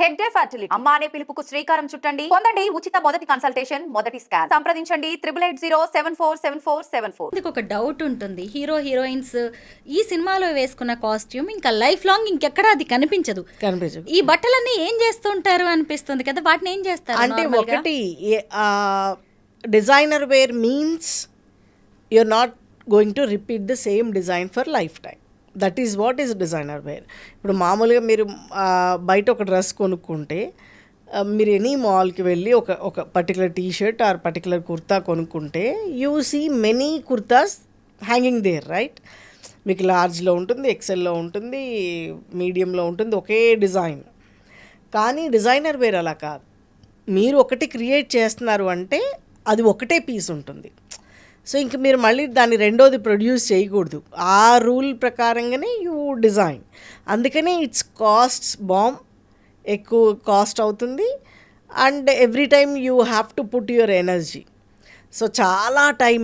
Hegde fertility అమ్మ అనే పిలుపుకు శ్రీకారం చుట్టండి. పొందండి ఉచిత మొదటి కన్సల్టేషన్, మొదటి స్కాన్. సంప్రదించండి 8880747474. ఇది ఒక డౌట్ ఉంటుంది. హీరోయిన్స్ ఈ సినిమాలో వేసుకున్న కాస్ట్యూమ్ ఇంకా లైఫ్ లాంగ్ ఇంకెక్కడా అది కనిపించదు. ఈ బట్టలన్నీ ఏం చేస్తుంటారు అనిపిస్తుంది కదా, వాటిని ఏం చేస్తారు అంటే ఒకటి designer wear means you're not going to repeat the same design for life time. That is what is designer wear. ఇప్పుడు మామూలుగా మీరు బయట ఒక డ్రెస్ కొనుక్కుంటే మీరు ఎనీ మాల్కి వెళ్ళి ఒక particular T shirt or particular kurta కొనుక్కుంటే you see many kurtas hanging there, right? మీకు లార్జ్లో ఉంటుంది, ఎక్సెల్లో ఉంటుంది, మీడియంలో ఉంటుంది, ఒకే డిజైన్. కానీ డిజైనర్ వేర్ అలా కాదు. మీరు ఒకటి క్రియేట్ చేస్తున్నారు అంటే అది ఒకటే పీస్ ఉంటుంది. సో ఇంక మీరు మళ్ళీ దాన్ని రెండోది ప్రొడ్యూస్ చేయకూడదు. ఆ రూల్ ప్రకారంగానే యూ డిజైన్. అందుకనే ఇట్స్ కాస్ట్స్ బాంబ్, ఎక్కువ కాస్ట్ అవుతుంది. And every time you have to put your energy. So చాలా టైం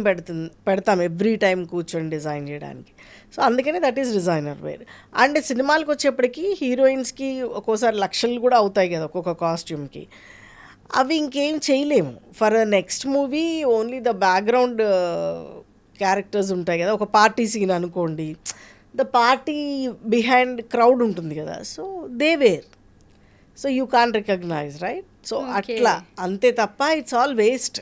పెడతాం ఎవ్రీ టైం కూర్చొని డిజైన్ చేయడానికి. సో అందుకనే that is designer wear. And సినిమాలకు వచ్చేప్పటికి హీరోయిన్స్కి ఒక్కోసారి లక్షలు కూడా అవుతాయి కదా ఒక్కొక్క కాస్ట్యూమ్కి. అవి ఇంకేం చేయలేము. For next movie only the background characters ఉంటాయి కదా. ఒక పార్టీ సీన్ అనుకోండి, ద పార్టీ బిహైండ్ క్రౌడ్ ఉంటుంది కదా, so they wear. So you can recognise, right? So అట్లా అంతే తప్ప ఇట్స్ ఆల్ వేస్ట్.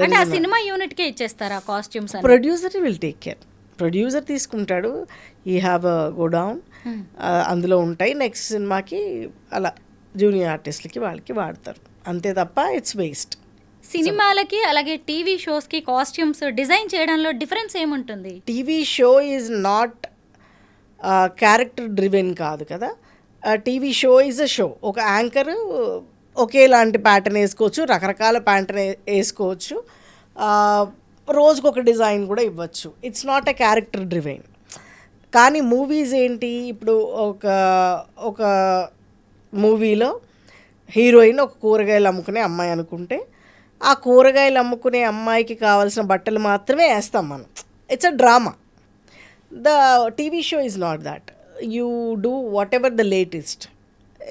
అంటే ఆ సినిమా యూనిట్కే ఇచ్చేస్తారా costumes? Producer will take care. Producer తీసుకుంటాడు, ఈ హ్యావ్ గో డౌన్, అందులో ఉంటాయి. నెక్స్ట్ సినిమాకి అలా జూనియర్ ఆర్టిస్ట్లకి వాళ్ళకి వాడతారు, అంతే తప్ప ఇట్స్ వేస్ట్. సినిమాలకి అలాగే టీవీ షోస్కి కాస్ట్యూమ్స్ డిజైన్ చేయడంలో డిఫరెన్స్ ఏముంటుంది? TV show is not character driven కాదు కదా. TV show is a show. ఒక యాంకర్ ఒకేలాంటి ప్యాటర్న్ వేసుకోవచ్చు, రకరకాల ప్యాటర్న్ వేసుకోవచ్చు, రోజుకొక డిజైన్ కూడా ఇవ్వచ్చు. It's not a character driven. కానీ మూవీస్ ఏంటి, ఇప్పుడు ఒక మూవీలో హీరోయిన్ ఒక కూరగాయలు అమ్ముకునే అమ్మాయి అనుకుంటే ఆ కూరగాయలు అమ్ముకునే అమ్మాయికి కావాల్సిన బట్టలు మాత్రమే వేస్తాం మనం. It's a drama. The TV show is not that. You do what ever the latest,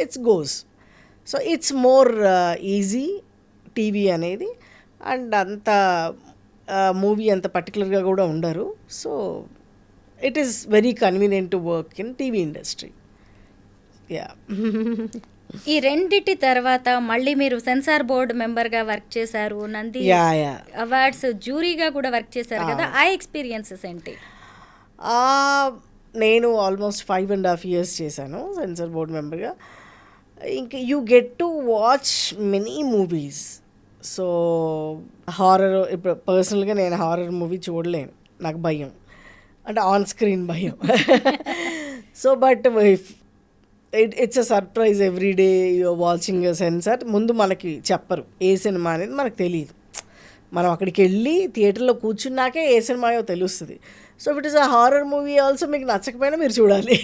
it's goes. So it's more easy TV అనేది. అండ్ అంత మూవీ అంత పర్టికులర్గా కూడా ఉండరు. So it is very convenient to work in TV industry. Yeah. ఈ రెండిటి తర్వాత మళ్ళీ మీరు సెన్సార్ బోర్డ్ మెంబర్గా వర్క్ చేశారు, నంది అవార్డ్స్ జ్యూరీగా కూడా వర్క్ చేశారు కదా, ఆ ఎక్స్పీరియన్సెస్ ఏంటి? నేను ఆల్మోస్ట్ 5.5 years చేశాను సెన్సార్ బోర్డ్ మెంబర్గా. ఇంకా you get to watch many movies. So horror, ఇప్పుడు పర్సనల్గా నేను హారర్ మూవీ చూడలేను, నాకు భయం, అంటే ఆన్ స్క్రీన్ భయం. So but it's a surprise every day you're watching censor. ముందు మనకి చెప్పరు ఏ సినిమా అనేది, మనకు తెలియదు. మనం అక్కడికి వెళ్ళి థియేటర్లో కూర్చున్నాకే ఏ సినిమాయో తెలుస్తుంది. So it is a horror movie also. మీకు నచ్చకపోయినా మీరు చూడాలి,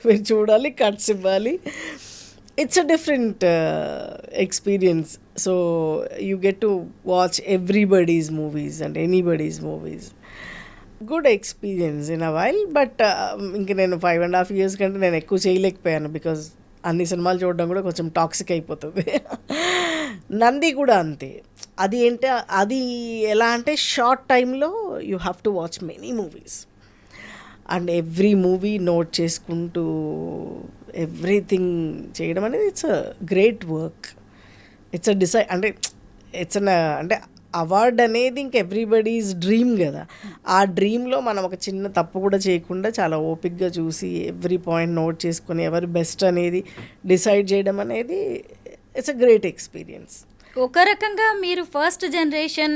మీరు చూడాలి, కట్స్ ఇవ్వాలి. It's a different experience. So you get to watch everybody's movies and anybody's movies. Good experience in a while. But ఇంక నేను 5.5 years కంటే నేను ఎక్కువ చేయలేకపోయాను, బికాజ్ అన్ని సినిమాలు చూడడం కూడా కొంచెం టాక్సిక్ అయిపోతుంది. నంది కూడా అంతే. అది అది ఎలా అంటే షార్ట్ టైంలో you have to watch many movies and every movie note చేసుకుంటూ ఎవ్రీథింగ్ చేయడం అనేది it's a great work. It's a అంటే ఇట్స్ అంటే అవార్డ్ అనేది ఇంక ఎవ్రీబడీస్ డ్రీమ్ కదా. ఆ డ్రీమ్లో మనం ఒక చిన్న తప్పు కూడా చేయకుండా చాలా ఓపిక్గా చూసి ఎవ్రీ పాయింట్ నోట్ చేసుకొని ఎవరు బెస్ట్ అనేది డిసైడ్ చేయడం అనేది ఇట్స్ అ గ్రేట్ ఎక్స్పీరియన్స్. ఒక రకంగా మీరు ఫస్ట్ జనరేషన్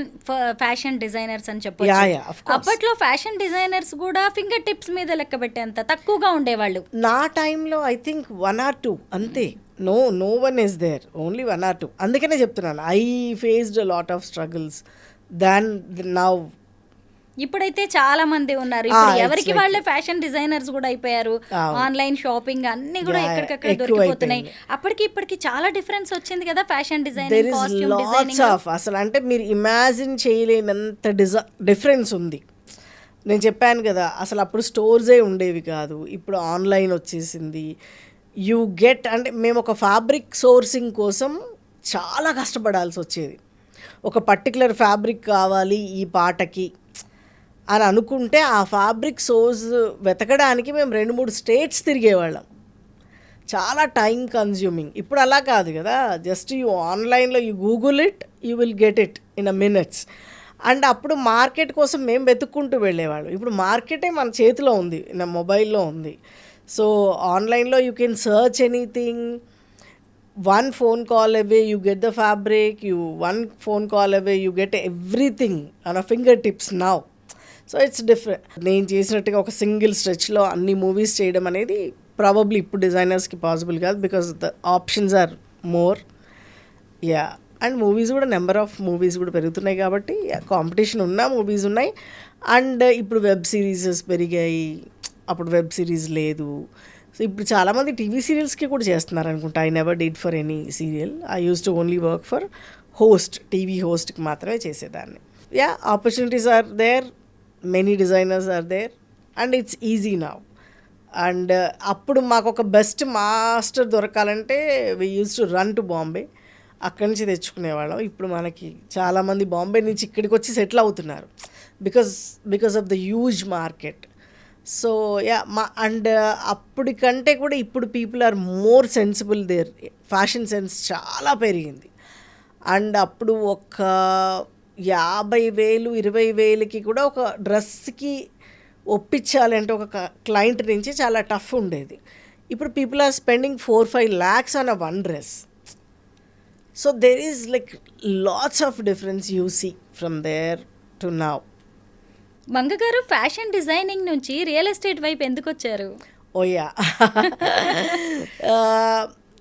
ఫ్యాషన్ డిజైనర్స్ అని చెప్పొచ్చు. అప్పట్లో ఫ్యాషన్ డిజైనర్స్ కూడా ఫింగర్ టిప్స్ మీద లెక్క పెట్టేంత తక్కువగా ఉండేవాళ్ళు. నా టైంలో ఐ థింక్ 1 or 2 అంతే. No one is there, only 1 or 2. అందుకనే చెప్తున్నాను, I faced a lot of struggles than now. ఇప్పుడైతే చాలా మంది ఉన్నారు. ఇప్పుడు ఎవరికి వాళ్ళే ఫ్యాషన్ డిజైనర్స్ కూడా అయిపోయారు. ఆన్లైన్ షాపింగ్ అన్ని కూడా ఎక్కడికక్కడ దొరికిపోతున్నాయి. అప్పటికి ఇప్పటికి చాలా డిఫరెన్స్ వచ్చింది కదా ఫ్యాషన్ డిజైనింగ్, కాస్ట్యూమ్ డిజైనింగ్. అసలు అంటే మీరు ఇమాజిన్ చేయలేనంత డిఫరెన్స్ ఉంది. నేను చెప్పాను కదా, అసలు అప్పుడు స్టోర్సే ఉండేవి కాదు, ఇప్పుడు ఆన్లైన్ వచ్చేసింది. యూ గెట్ అంటే మేము ఒక ఫ్యాబ్రిక్ సోర్సింగ్ కోసం చాలా కష్టపడాల్సి వచ్చేది. ఒక పర్టికులర్ ఫ్యాబ్రిక్ కావాలి ఈ పాటకి అని అనుకుంటే ఆ ఫ్యాబ్రిక్ సోర్స్ వెతకడానికి మేము 2-3 స్టేట్స్ తిరిగేవాళ్ళం. చాలా టైం కన్జ్యూమింగ్. ఇప్పుడు అలా కాదు కదా, జస్ట్ యూ ఆన్లైన్లో you Google it, you will get it in a minutes. And అప్పుడు మార్కెట్ కోసం మేము వెతుక్కుంటూ వెళ్ళేవాళ్ళం. ఇప్పుడు మార్కెటే మన చేతిలో ఉంది, నా మొబైల్లో ఉంది. సో ఆన్లైన్లో you can search anything. one phone call away you get the fabric, one phone call away you get everything on a fingertips now. So it's different. నేను చేసినట్టుగా ఒక సింగిల్ స్ట్రెచ్లో అన్ని మూవీస్ చేయడం అనేది ప్రాబబ్లీ ఇప్పుడు డిజైనర్స్కి పాసిబుల్ కాదు, because the options are more. Yeah, and movies కూడా నెంబర్ ఆఫ్ మూవీస్ కూడా పెరుగుతున్నాయి కాబట్టి కాంపిటీషన్ ఉన్న మూవీస్ ఉన్నాయి. అండ్ ఇప్పుడు వెబ్ సిరీసెస్ పెరిగాయి, అప్పుడు వెబ్ సిరీస్ లేదు. సో ఇప్పుడు చాలామంది టీవీ సీరియల్స్కి కూడా చేస్తున్నారు అనుకుంటా. I never did for any serial. I used to only work for host, TV హోస్ట్కి మాత్రమే చేసేదాన్ని. Yeah, opportunities are there, many designers are there and it's easy now. And అప్పుడు మాకు ఒక బెస్ట్ మాస్టర్ దొరకాలంటే we used to run to Bombay, అక్కడి నుంచి తెచ్చుకునేవాళ్ళం. ఇప్పుడు మనకి చాలామంది బాంబే నుంచి ఇక్కడికి వచ్చి సెటిల్ అవుతున్నారు because of the huge market. So yeah, and అప్పటికంటే కూడా ఇప్పుడు people are more sensible. Their fashion sense చాలా పెరిగింది. అండ్ అప్పుడు ఒక 50,000 20,000కి కూడా ఒక డ్రెస్కి ఒప్పించాలంటే ఒక క్లయింట్ నుంచి చాలా టఫ్ ఉండేది. ఇప్పుడు people are spending 4-5 lakhs on a one dress. So there is like lots of difference you see from there to now. Manga garu, fashion designing నుంచి రియల్ ఎస్టేట్ వైపు ఎందుకు వచ్చారు? ఓయా,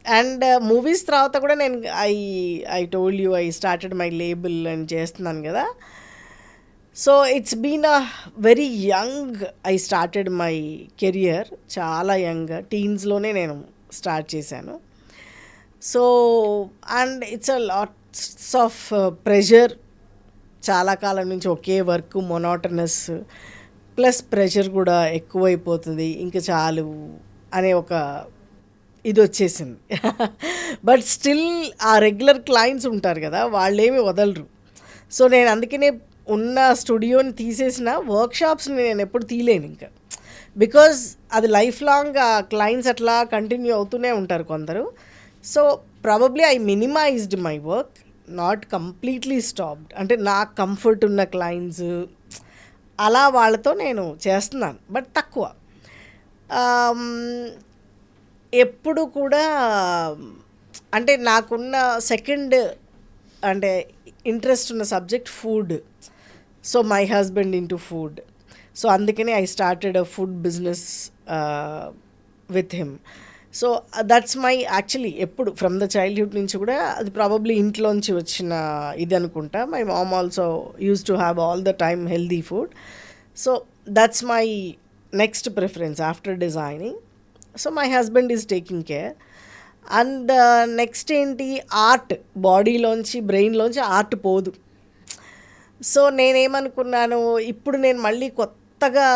అండ్ మూవీస్ తర్వాత కూడా నేను I told you I started my label అని చేస్తున్నాను కదా. So it's been a very young I started my career. చాలా యంగ్, టీన్స్లోనే నేను స్టార్ట్ చేశాను. So and it's a lots of pressure. చాలా కాలం నుంచి ఒకే వర్క్, మొనోటనస్ ప్లస్ ప్రెషర్ కూడా ఎక్కువైపోతుంది, ఇంకా చాలు అనే ఒక ఇది వచ్చేసింది. బట్ స్టిల్ ఆ రెగ్యులర్ క్లయింట్స్ ఉంటారు కదా, వాళ్ళేమి వదలరు. సో నేను అందుకనే ఉన్న స్టూడియోని తీసేసిన వర్క్షాప్స్ని నేను ఎప్పుడు తీయలేను ఇంకా, బికాజ్ అది లైఫ్ లాంగ్ ఆ క్లయింట్స్ అట్లా కంటిన్యూ అవుతూనే ఉంటారు కొందరు. So probably I minimised my work, not completely stopped. అంటే నాకు కంఫర్ట్ ఉన్న క్లయింట్స్ అలా వాళ్ళతో నేను చేస్తున్నాను, బట్ తక్కువ. ఎప్పుడు కూడా అంటే నాకున్న సెకండ్ అంటే ఇంట్రెస్ట్ ఉన్న subject food. So my husband into food. So అందుకనే I started a food business with him. So that's my actually ఎప్పుడు ఫ్రమ్ ద చైల్డ్హుడ్ నుంచి కూడా అది ప్రాబబ్లీ ఇంట్లోంచి వచ్చిన ఇది అనుకుంటా. My mom also used to have all the time healthy food. So that's my next preference after designing. So my husband is taking care. And next ఏంటి, art. బాడీలోంచి బ్రెయిన్లోంచి ఆర్ట్ పోదు. సో నేనేమనుకున్నాను, ఇప్పుడు నేను మళ్ళీ కొత్తగా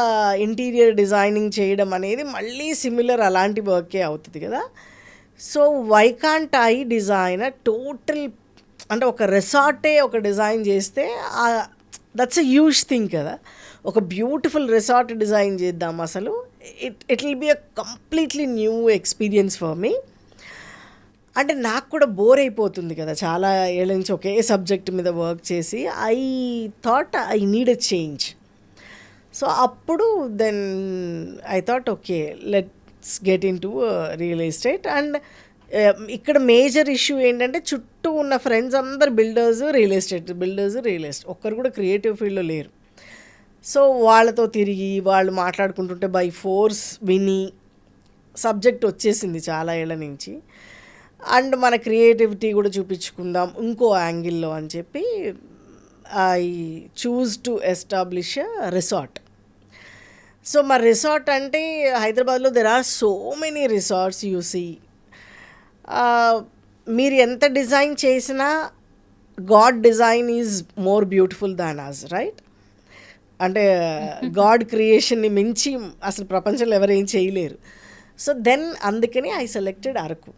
ఇంటీరియర్ డిజైనింగ్ చేయడం అనేది మళ్ళీ సిమిలర్ అలాంటి వర్కే అవుతుంది కదా. So why can't I design total అంటే ఒక రిసార్టే ఒక డిజైన్ చేస్తే దట్స్ ఎ హ్యూజ్ థింగ్ కదా. ఒక బ్యూటిఫుల్ రిసార్ట్ డిజైన్ చేద్దాం అసలు. It will be a completely new experience for me. అంటే నాకు కూడా బోర్ అయిపోతుంది కదా చాలా ఏళ్ళ నుంచి ఒకే సబ్జెక్ట్ మీద వర్క్ చేసి. I thought I need a change. So అప్పుడు then I thought okay, let's get into real estate. And ఇక్కడ మేజర్ ఇష్యూ ఏంటంటే చుట్టూ ఉన్న ఫ్రెండ్స్ అందరు బిల్డర్స్, రియల్ ఎస్టేట్ ఒక్కరు కూడా క్రియేటివ్ ఫీల్డ్లో లేరు. సో వాళ్ళతో తిరిగి వాళ్ళు మాట్లాడుకుంటుంటే బై ఫోర్స్ విని సబ్జెక్ట్ వచ్చేసింది చాలా ఏళ్ళ నుంచి. అండ్ మన క్రియేటివిటీ కూడా చూపించుకుందాం ఇంకో యాంగిల్లో అని చెప్పి I choose to establish a resort. So మా రిసార్ట్ అంటే హైదరాబాద్లో there are so many resorts you see. మీరు ఎంత డిజైన్ చేసినా god design is more beautiful than us, right? అంటే గాడ్ క్రియేషన్ని మించి అసలు ప్రపంచంలో ఎవరేం చేయలేరు. సో దెన్ అందుకని ఐ సెలెక్టెడ్ అరకు.